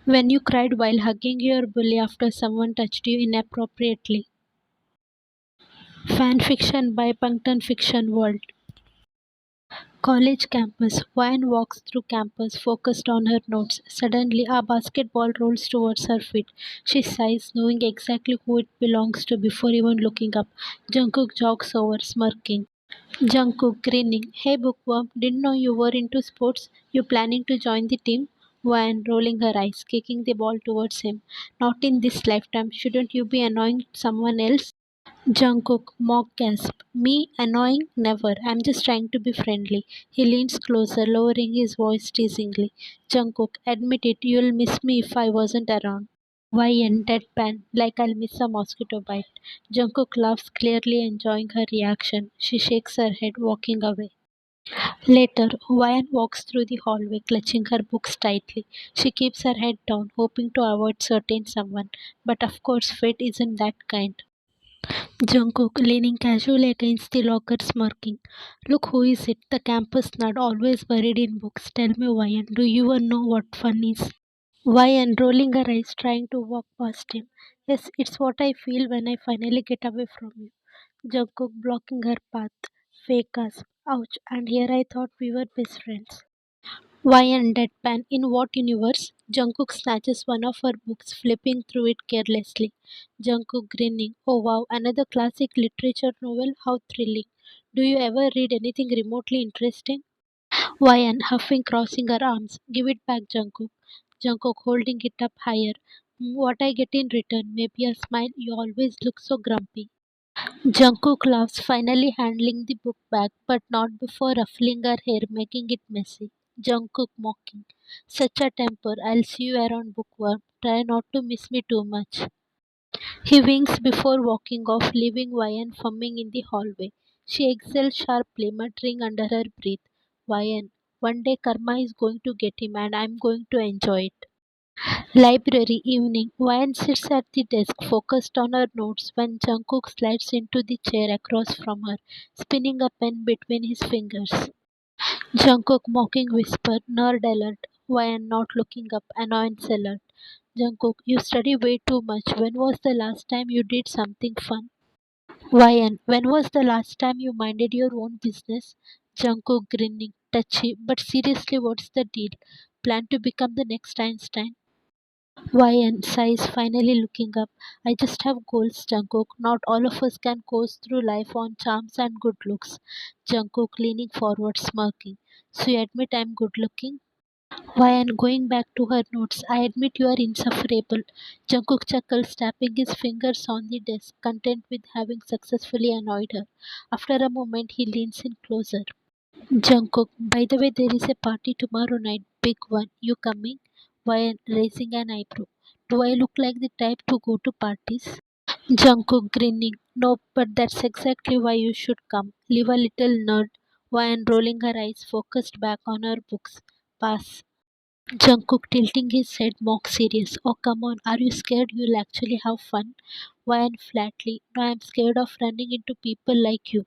When you cried while hugging your bully after someone touched you inappropriately. Fan fiction by Puncton Fiction World. College campus. Wine walks through campus, focused on her notes. Suddenly, a basketball rolls towards her feet. She sighs, knowing exactly who it belongs to before even looking up. Jungkook jogs over, smirking. Jungkook grinning. Hey bookworm, didn't know you were into sports. You planning to join the team? Wine rolling her eyes, kicking the ball towards him. Not in this lifetime. Shouldn't you be annoying someone else? Jungkook mock gasp. Me annoying? Never. I'm just trying to be friendly. He leans closer, lowering his voice teasingly. Jungkook, admit it, you'll miss me if I wasn't around. YN deadpan, like I'll miss a mosquito bite. Jungkook laughs, clearly enjoying her reaction. She shakes her head, walking away. Later, YN walks through the hallway, clutching her books tightly. She keeps her head down, hoping to avoid certain someone. But of course, fate isn't that kind. Jungkook leaning casually against the locker, smirking. Look, who is it? The campus nerd, always buried in books. Tell me, YN, do you even know what fun is? YN rolling her eyes, trying to walk past him. Yes, it's what I feel when I finally get away from you. Jungkook blocking her path. Fake gasp. Ouch, and here I thought we were best friends. YN deadpan. In what universe? Jungkook snatches one of her books, flipping through it carelessly. Jungkook grinning. Oh wow, another classic literature novel? How thrilling. Do you ever read anything remotely interesting? YN huffing, crossing her arms. Give it back, Jungkook. Jungkook holding it up higher. What I get in return? Maybe a smile. You always look so grumpy. Jungkook laughs, finally handling the book back, but not before ruffling her hair, making it messy. Jungkook mocking. Such a temper. I'll see you around, bookworm. Try not to miss me too much. He winks before walking off, leaving YN fumming in the hallway. She exhales sharply, muttering under her breath. YN, one day karma is going to get him and I'm going to enjoy it. Library evening. Wyan sits at the desk, focused on her notes, when Jungkook slides into the chair across from her, spinning a pen between his fingers. Jungkook mocking whisper, nerd alert. Wyan not looking up, annoyance alert. Jungkook, you study way too much. When was the last time you did something fun? Wyan, when was the last time you minded your own business? Jungkook grinning, touchy, but seriously, what's the deal? Plan to become the next Einstein? YN sighs, finally looking up. I just have goals, Jungkook. Not all of us can coast through life on charms and good looks. Jungkook leaning forward, smirking. So you admit I'm good looking? YN going back to her notes. I admit you are insufferable. Jungkook chuckles, tapping his fingers on the desk, content with having successfully annoyed her. After a moment, he leans in closer. Jungkook, by the way, there is a party tomorrow night. Big one. You coming? While raising an eyebrow. Do I look like the type to go to parties? Jungkook grinning. No, but that's exactly why you should come. Live a little nerd. While rolling her eyes, focused back on her books. Pass. Jungkook tilting his head, mock serious. Oh, come on. Are you scared you'll actually have fun? While flatly. No, I'm scared of running into people like you.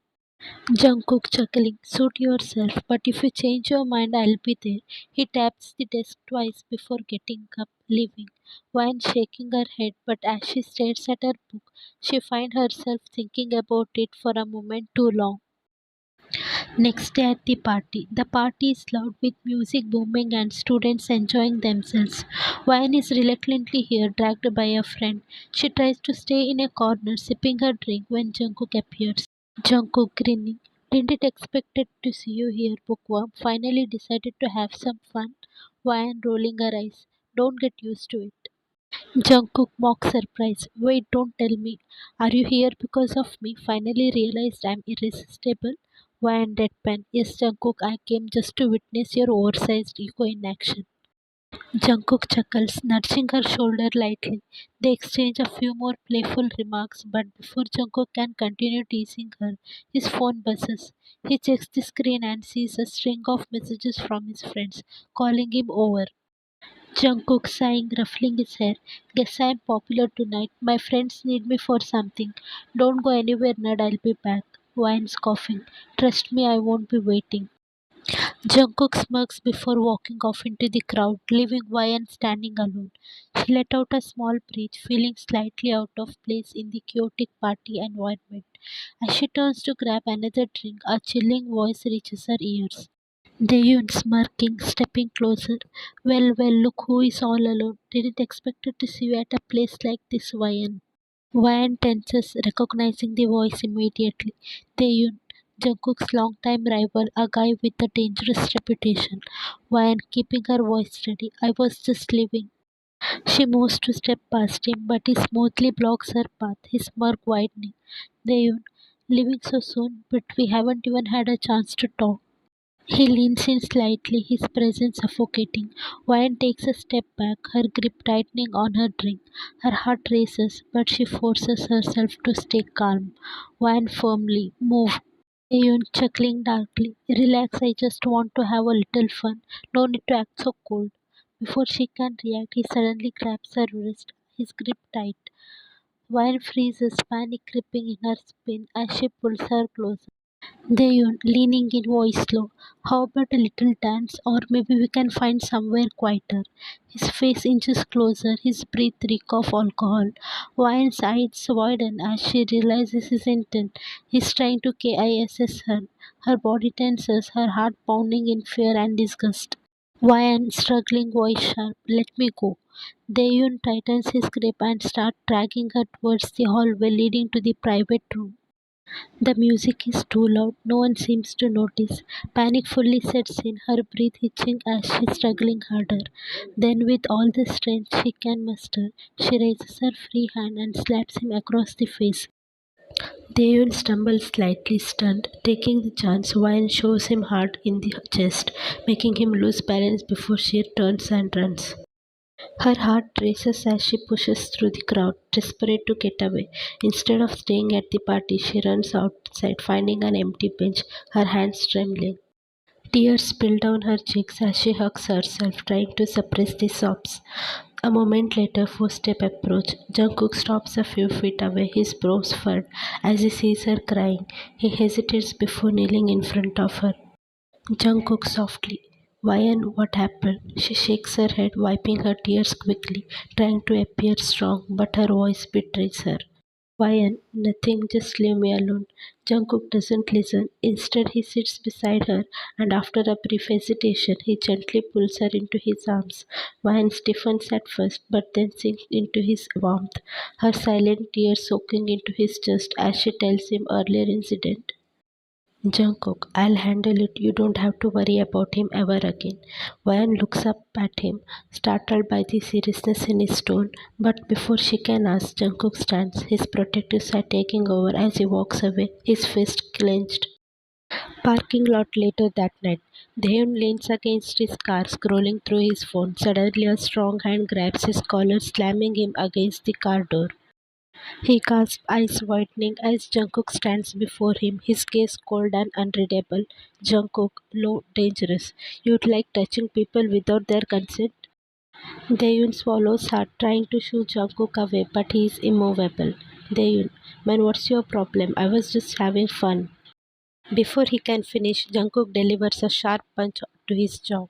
Jungkook chuckling, suit yourself, but if you change your mind, I'll be there. He taps the desk twice before getting up, leaving. Wine shaking her head, but as she stares at her book, she finds herself thinking about it for a moment too long. Next day at the party. The party is loud with music booming and students enjoying themselves. Wine is reluctantly here, dragged by a friend. She tries to stay in a corner, sipping her drink when Jungkook appears. Jungkook grinning. Didn't expect it to see you here, bookworm. Finally decided to have some fun. Wyan rolling her eyes. Don't get used to it. Jungkook mock surprise. Wait, don't tell me. Are you here because of me? Finally realized I'm irresistible. Wyan deadpan. Yes, Jungkook, I came just to witness your oversized ego in action. Jungkook chuckles, nudging her shoulder lightly. They exchange a few more playful remarks, but before Jungkook can continue teasing her, his phone buzzes. He checks the screen and sees a string of messages from his friends, calling him over. Jungkook sighing, ruffling his hair. Guess I'm popular tonight. My friends need me for something. Don't go anywhere, Ned. I'll be back. Wine's coughing. Trust me, I won't be waiting. Jungkook smirks before walking off into the crowd, leaving Wyan standing alone. She let out a small breath, feeling slightly out of place in the chaotic party environment. As she turns to grab another drink, a chilling voice reaches her ears. Daehyun smirking, stepping closer. Well, look who is all alone. Didn't expect to see you at a place like this, Wyan. Wyan tenses, recognizing the voice immediately. Taeyun, Jungkook's longtime rival, a guy with a dangerous reputation. Wyan, keeping her voice steady. I was just leaving. She moves to step past him, but he smoothly blocks her path, his smirk widening. Taeyun, leaving so soon, but we haven't even had a chance to talk. He leans in slightly, his presence suffocating. Wyan takes a step back, her grip tightening on her drink. Her heart races, but she forces herself to stay calm. Wyan firmly, move. Ayun chuckling darkly. Relax, I just want to have a little fun. No need to act so cold. Before she can react, he suddenly grabs her wrist, his grip tight. Wyan freezes, panic gripping in her spine as she pulls her closer. Daehyun, leaning in, voice low. How about a little dance, or maybe we can find somewhere quieter? His face inches closer, his breath reek of alcohol. Wyan's eyes widen as she realizes his intent. He's trying to kiss her. Her body tenses, her heart pounding in fear and disgust. Wyan, struggling voice sharp, let me go. Daehyun tightens his grip and starts dragging her towards the hallway leading to the private room. The music is too loud, no one seems to notice. Panic fully sets in, her breath hitching as she's struggling harder. Then, with all the strength she can muster, she raises her free hand and slaps him across the face. Daeun stumbles slightly stunned, taking the chance Wyan shows him hard in the chest, making him lose balance before she turns and runs. Her heart races as she pushes through the crowd, desperate to get away. Instead of staying at the party, she runs outside, finding an empty bench, her hands trembling. Tears spill down her cheeks as she hugs herself, trying to suppress the sobs. A moment later, footsteps approach. Jungkook stops a few feet away, his brows furrowed as he sees her crying. He hesitates before kneeling in front of her. Jungkook softly. Wyan, what happened? She shakes her head, wiping her tears quickly, trying to appear strong, but her voice betrays her. Wyan, nothing, just leave me alone. Jungkook doesn't listen. Instead, he sits beside her, and after a brief hesitation, he gently pulls her into his arms. Wyan stiffens at first, but then sinks into his warmth, her silent tears soaking into his chest as she tells him earlier incident. Jungkook, I'll handle it. You don't have to worry about him ever again. Wyan looks up at him, startled by the seriousness in his tone, but before she can ask, Jungkook stands, his protective side taking over as he walks away, his fist clenched. Parking lot later that night. Daehyun leans against his car, scrolling through his phone. Suddenly, a strong hand grabs his collar, slamming him against the car door. He gasps, eyes widening as Jungkook stands before him, his gaze cold and unreadable. Jungkook, low, dangerous. You'd like touching people without their consent? Daehyun swallows hard, trying to shoo Jungkook away, but he is immovable. Daehyun, man, what's your problem? I was just having fun. Before he can finish, Jungkook delivers a sharp punch to his jaw.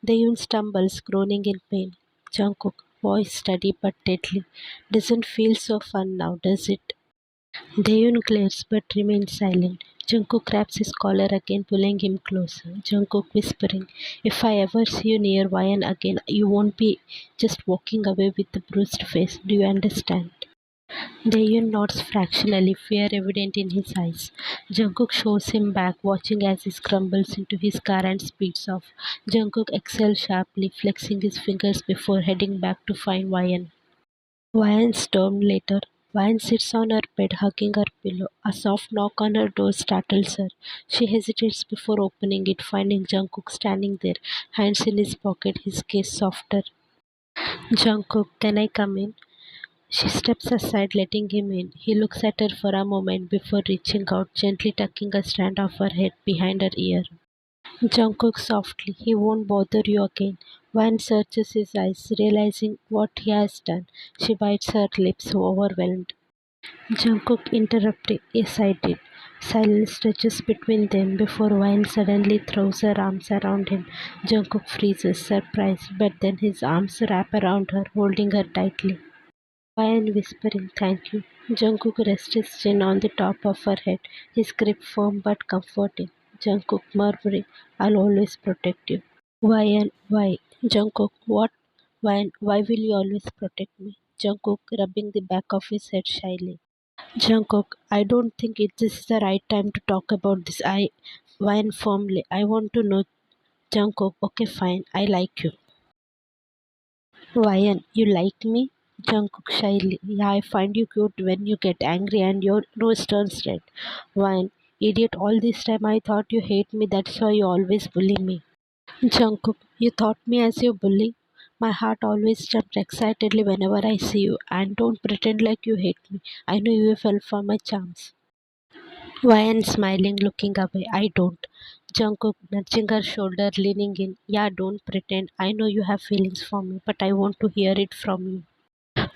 Daehyun stumbles, groaning in pain. Jungkook, voice steady but deadly. Doesn't feel so fun now, does it? Daehyun glares but remains silent. Jungkook grabs his collar again, pulling him closer. Jungkook whispering, if I ever see you near Ryan again, you won't be just walking away with a bruised face. Do you understand? Daehyun nods fractionally, fear evident in his eyes. Jungkook shows him back, watching as he scrambles into his car and speeds off. Jungkook exhales sharply, flexing his fingers before heading back to find Ryan. Ryan stormed later. Ryan sits on her bed, hugging her pillow. A soft knock on her door startles her. She hesitates before opening it, finding Jungkook standing there, hands in his pocket, his gaze softer. Jungkook, can I come in? She steps aside, letting him in. He looks at her for a moment before reaching out, gently tucking a strand of her hair behind her ear. Jungkook softly, he won't bother you again. Van searches his eyes, realizing what he has done. She bites her lips, overwhelmed. Jungkook interrupted, yes, I did. Silence stretches between them before Wine suddenly throws her arms around him. Jungkook freezes, surprised, but then his arms wrap around her, holding her tightly. Wine whispering, "Thank you." Jungkook rests his chin on the top of her head, his grip firm but comforting. Jungkook murmuring, "I'll always protect you." Why? Why? Jungkook, what? Why will you always protect me? Jungkook rubbing the back of his head shyly. Jungkook, I don't think this is the right time to talk about this. Wine firmly. I want to know. Jungkook, okay, fine. I like you. Wyan, you like me? Jungkook shyly. Yeah, I find you cute when you get angry and your nose turns red. Wyan, idiot, all this time I thought you hate me, that's why you always bully me. Jungkook, you thought me as your bully? My heart always jumps excitedly whenever I see you, and don't pretend like you hate me. I know you fell for my charms. Wyan smiling, looking away. I don't. Jungkook nudging her shoulder, leaning in. Yeah, don't pretend. I know you have feelings for me, but I want to hear it from you.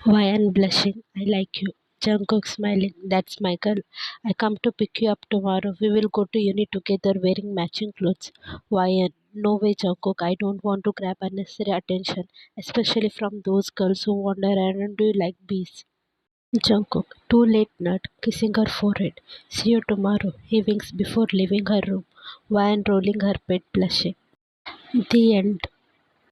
Wyan blushing. I like you. Jungkook smiling. That's my girl. I come to pick you up tomorrow. We will go to uni together wearing matching clothes. Wyan. No way, Jungkook. I don't want to grab unnecessary attention, especially from those girls who wander around you like bees. Jungkook, too late nut, kissing her forehead. See you tomorrow, he winks before leaving her room. Wyan rolling her bed, blushing. The end.